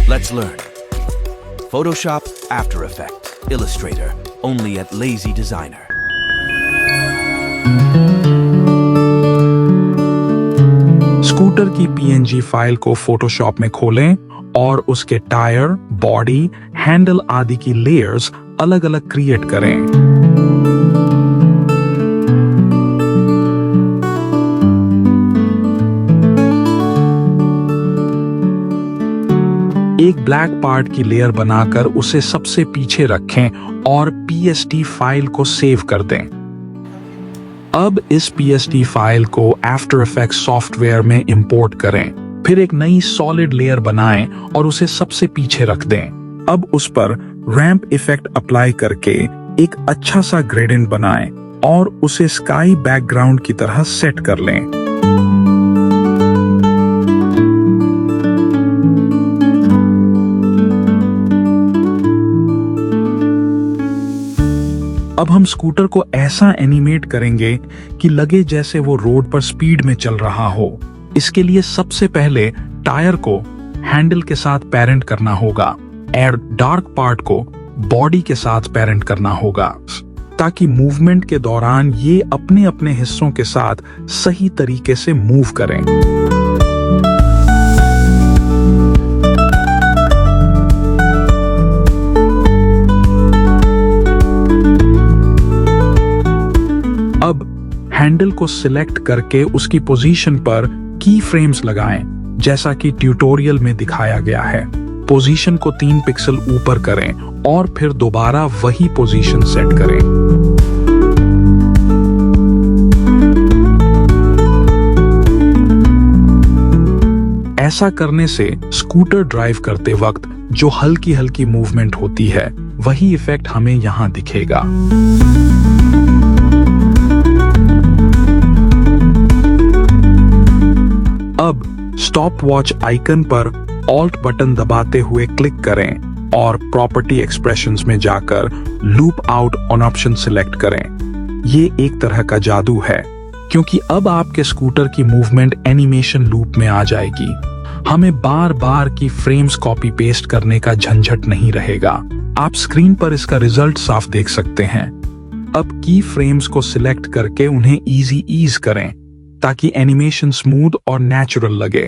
Let's learn. Photoshop, After Effects, Illustrator, only at Lazy Designer. Scooter की PNG file को Photoshop में खोलें और उसके टायर, बॉडी, हैंडल आदि की लेयर्स अलग-अलग क्रिएट करें। एक ब्लैक पार्ट की लेयर बनाकर उसे सबसे पीछे रखें और PSD फाइल को सेव कर दें। अब इस PSD फाइल को आफ्टर इफेक्ट्स सॉफ्टवेयर में इंपोर्ट करें, फिर एक नई सॉलिड लेयर बनाएं और उसे सबसे पीछे रख दें। अब उस पर रैंप इफेक्ट अप्लाई करके एक अच्छा सा ग्रेडियंट बनाएं और उसे स्काई बैकग्राउंड की तरह सेट कर लें। अब हम स्कूटर को ऐसा एनिमेट करेंगे कि लगे जैसे वो रोड पर स्पीड में चल रहा हो। इसके लिए सबसे पहले टायर को हैंडल के साथ पेरेंट करना होगा और डार्क पार्ट को बॉडी के साथ पेरेंट करना होगा, ताकि मूवमेंट के दौरान ये अपने अपने हिस्सों के साथ सही तरीके से मूव करें। अब हैंडल को सिलेक्ट करके उसकी पोजीशन पर की फ्रेम्स लगाएं, जैसा कि ट्यूटोरियल में दिखाया गया है। पोजीशन को 3 पिक्सल ऊपर करें और फिर दोबारा वही पोजीशन सेट करें। ऐसा करने से स्कूटर ड्राइव करते वक्त जो हल्की हल्की मूवमेंट होती है, वही इफेक्ट हमें यहां दिखेगा। अब स्टॉप वॉच आइकन पर ऑल्ट बटन दबाते हुए क्लिक करें और प्रॉपर्टी एक्सप्रेशंस में जाकर loop out on option select करें। ये एक तरह का जादू है, क्योंकि अब आपके स्कूटर की मूवमेंट एनिमेशन लूप में आ जाएगी। हमें बार बार की फ्रेम्स कॉपी पेस्ट करने का झंझट नहीं रहेगा। आप स्क्रीन पर इसका रिजल्ट साफ देख सकते हैं। अब की फ्रेम्स को सिलेक्ट करके उन्हें इजी ईज करें, ताकि एनिमेशन स्मूथ और नेचुरल लगे।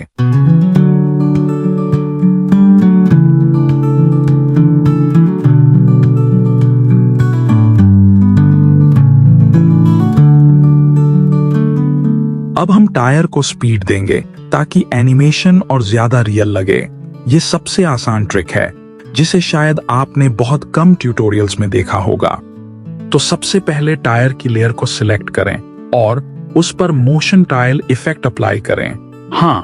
अब हम टायर को स्पीड देंगे ताकि एनिमेशन और ज्यादा रियल लगे। ये सबसे आसान ट्रिक है, जिसे शायद आपने बहुत कम ट्यूटोरियल्स में देखा होगा। तो सबसे पहले टायर की लेयर को सिलेक्ट करें और उस पर मोशन टाइल इफेक्ट अप्लाई करें। हाँ,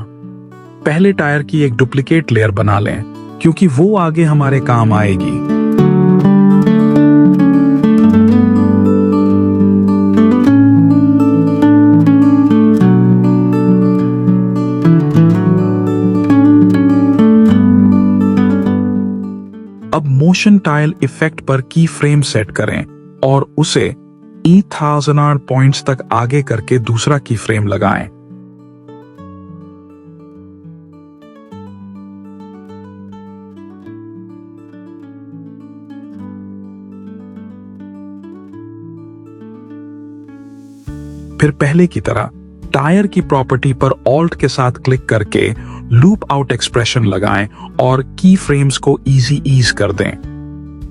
पहले टायर की एक डुप्लीकेट लेयर बना लें, क्योंकि वो आगे हमारे काम आएगी। अब मोशन टाइल इफेक्ट पर की फ्रेम सेट करें और उसे E1000 पॉइंट्स तक आगे करके दूसरा की फ्रेम लगाएं। फिर पहले की तरह टायर की प्रॉपर्टी पर ऑल्ट के साथ क्लिक करके लूप आउट एक्सप्रेशन लगाएं और की फ्रेम्स को इजी ईज कर दें।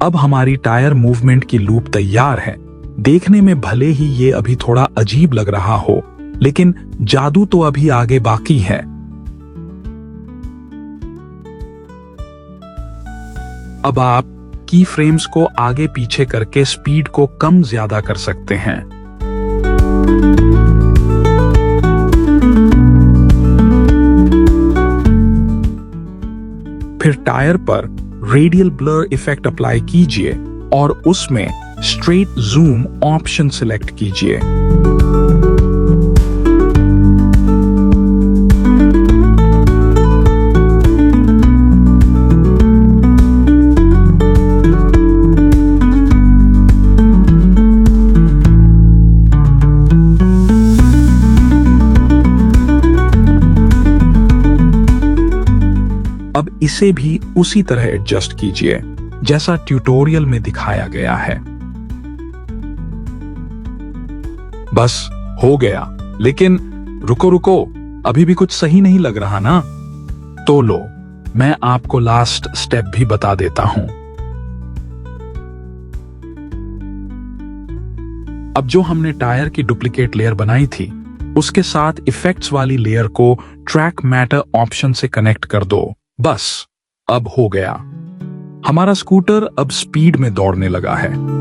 अब हमारी टायर मूवमेंट की लूप तैयार है। देखने में भले ही ये अभी थोड़ा अजीब लग रहा हो, लेकिन जादू तो अभी आगे बाकी है। अब आप की फ्रेम्स को आगे पीछे करके स्पीड को कम ज्यादा कर सकते हैं। फिर टायर पर रेडियल ब्लर इफेक्ट अप्लाई कीजिए और उसमें स्ट्रेट जूम ऑप्शन सिलेक्ट कीजिए। इसे भी उसी तरह एडजस्ट कीजिए जैसा ट्यूटोरियल में दिखाया गया है। बस हो गया। लेकिन रुको, अभी भी कुछ सही नहीं लग रहा ना? तो लो, मैं आपको लास्ट स्टेप भी बता देता हूं। अब जो हमने टायर की डुप्लीकेट लेयर बनाई थी, उसके साथ इफेक्ट्स वाली लेयर को ट्रैक मैटर ऑप्शन से कनेक्ट कर दो। बस, अब हो गया। हमारा स्कूटर अब स्पीड में दौड़ने लगा है।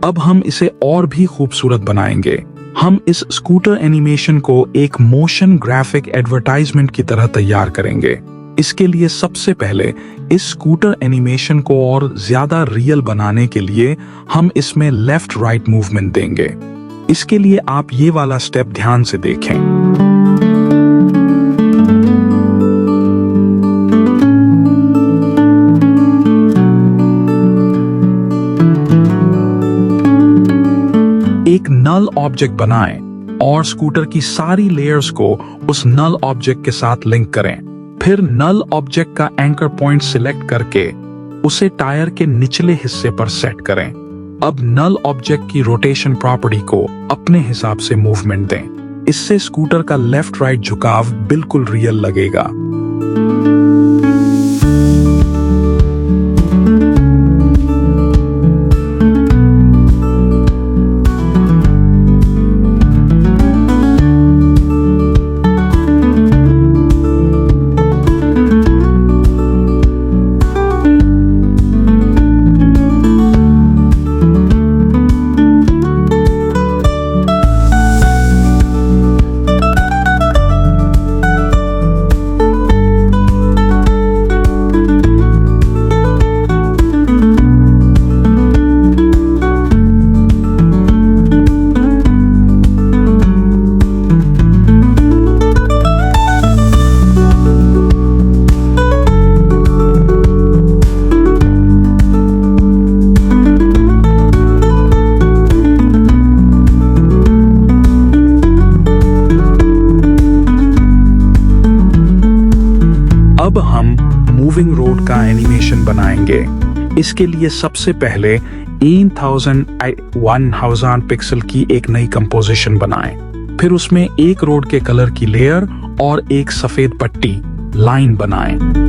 अब हम इसे और भी खूबसूरत बनाएंगे। हम इस स्कूटर एनिमेशन को एक मोशन ग्राफिक एडवर्टाइजमेंट की तरह तैयार करेंगे। इसके लिए सबसे पहले इस स्कूटर एनिमेशन को और ज्यादा रियल बनाने के लिए हम इसमें लेफ्ट राइट मूवमेंट देंगे। इसके लिए आप ये वाला स्टेप ध्यान से देखें। एक नल ऑब्जेक्ट बनाएं और स्कूटर की सारी लेयर्स को उस नल ऑब्जेक्ट के साथ लिंक करें। फिर नल ऑब्जेक्ट का एंकर पॉइंट सिलेक्ट करके उसे टायर के निचले हिस्से पर सेट करें। अब नल ऑब्जेक्ट की रोटेशन प्रॉपर्टी को अपने हिसाब से मूवमेंट दें। इससे स्कूटर का लेफ्ट राइट झुकाव बिल्कुल रियल लगेगा। अब हम मूविंग रोड का एनिमेशन बनाएंगे। इसके लिए सबसे पहले 1000 पिक्सल की एक नई कंपोजिशन बनाएं। फिर उसमें एक रोड के कलर की लेयर और एक सफेद पट्टी लाइन बनाएं।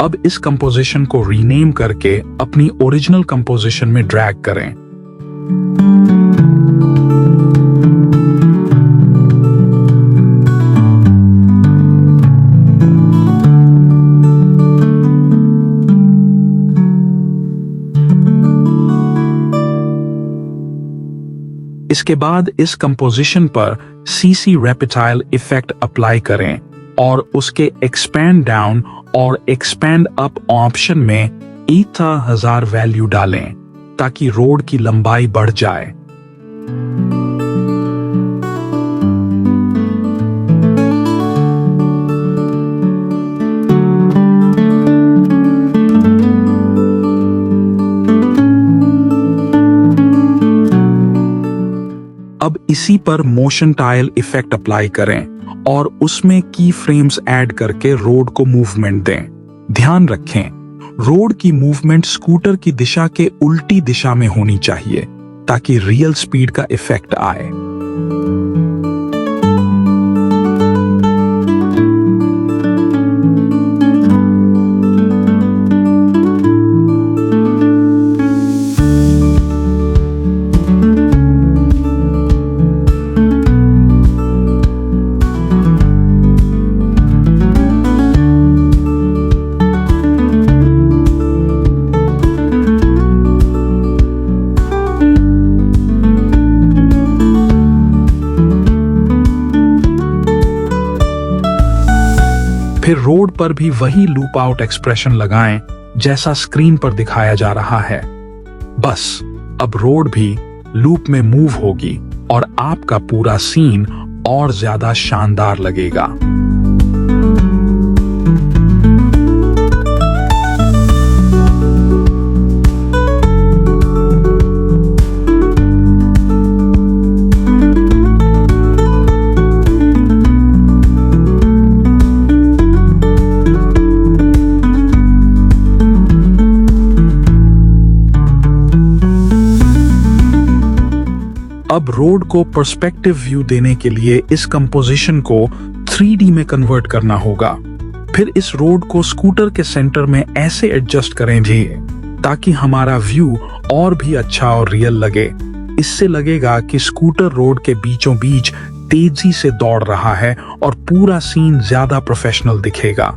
अब इस कंपोजिशन को रीनेम करके अपनी ओरिजिनल कंपोजिशन में ड्रैग करें। इसके बाद इस कंपोजिशन पर सीसी रेपिटाइल इफेक्ट अप्लाई करें और उसके एक्सपैंड डाउन और एक्सपैंड अप ऑप्शन में 1000 वैल्यू डालें ताकि रोड की लंबाई बढ़ जाए। अब इसी पर मोशन टाइल इफेक्ट अप्लाई करें और उसमें की फ्रेम्स ऐड करके रोड को मूवमेंट दें। ध्यान रखें, रोड की मूवमेंट स्कूटर की दिशा के उल्टी दिशा में होनी चाहिए ताकि रियल स्पीड का इफेक्ट आए। फिर रोड पर भी वही लूप आउट एक्सप्रेशन लगाएं जैसा स्क्रीन पर दिखाया जा रहा है। बस अब रोड भी लूप में मूव होगी और आपका पूरा सीन और ज्यादा शानदार लगेगा। अब रोड को पर्सपेक्टिव व्यू देने के लिए इस कंपोजिशन को 3D में कन्वर्ट करना होगा। फिर इस रोड को स्कूटर के सेंटर में ऐसे एडजस्ट करेंगे ताकि हमारा व्यू और भी अच्छा और रियल लगे। इससे लगेगा कि स्कूटर रोड के बीचों बीच तेजी से दौड़ रहा है और पूरा सीन ज्यादा प्रोफेशनल दिखेगा।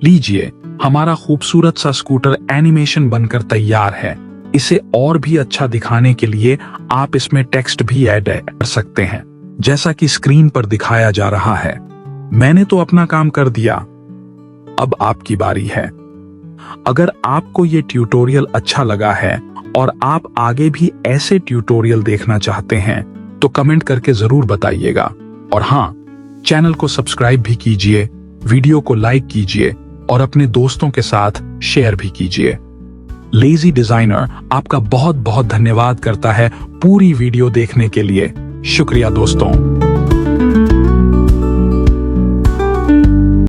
लीजिए, हमारा खूबसूरत सा स्कूटर एनिमेशन बनकर तैयार है। इसे और भी अच्छा दिखाने के लिए आप इसमें टेक्स्ट भी ऐड कर सकते हैं, जैसा कि स्क्रीन पर दिखाया जा रहा है। मैंने तो अपना काम कर दिया, अब आपकी बारी है। अगर आपको ये ट्यूटोरियल अच्छा लगा है और आप आगे भी ऐसे ट्यूटोरियल देखना चाहते हैं तो कमेंट करके जरूर बताइएगा। और हाँ, चैनल को सब्सक्राइब भी कीजिए, वीडियो को लाइक कीजिए और अपने दोस्तों के साथ शेयर भी कीजिए। लेजी डिजाइनर आपका बहुत बहुत धन्यवाद करता है पूरी वीडियो देखने के लिए। शुक्रिया दोस्तों।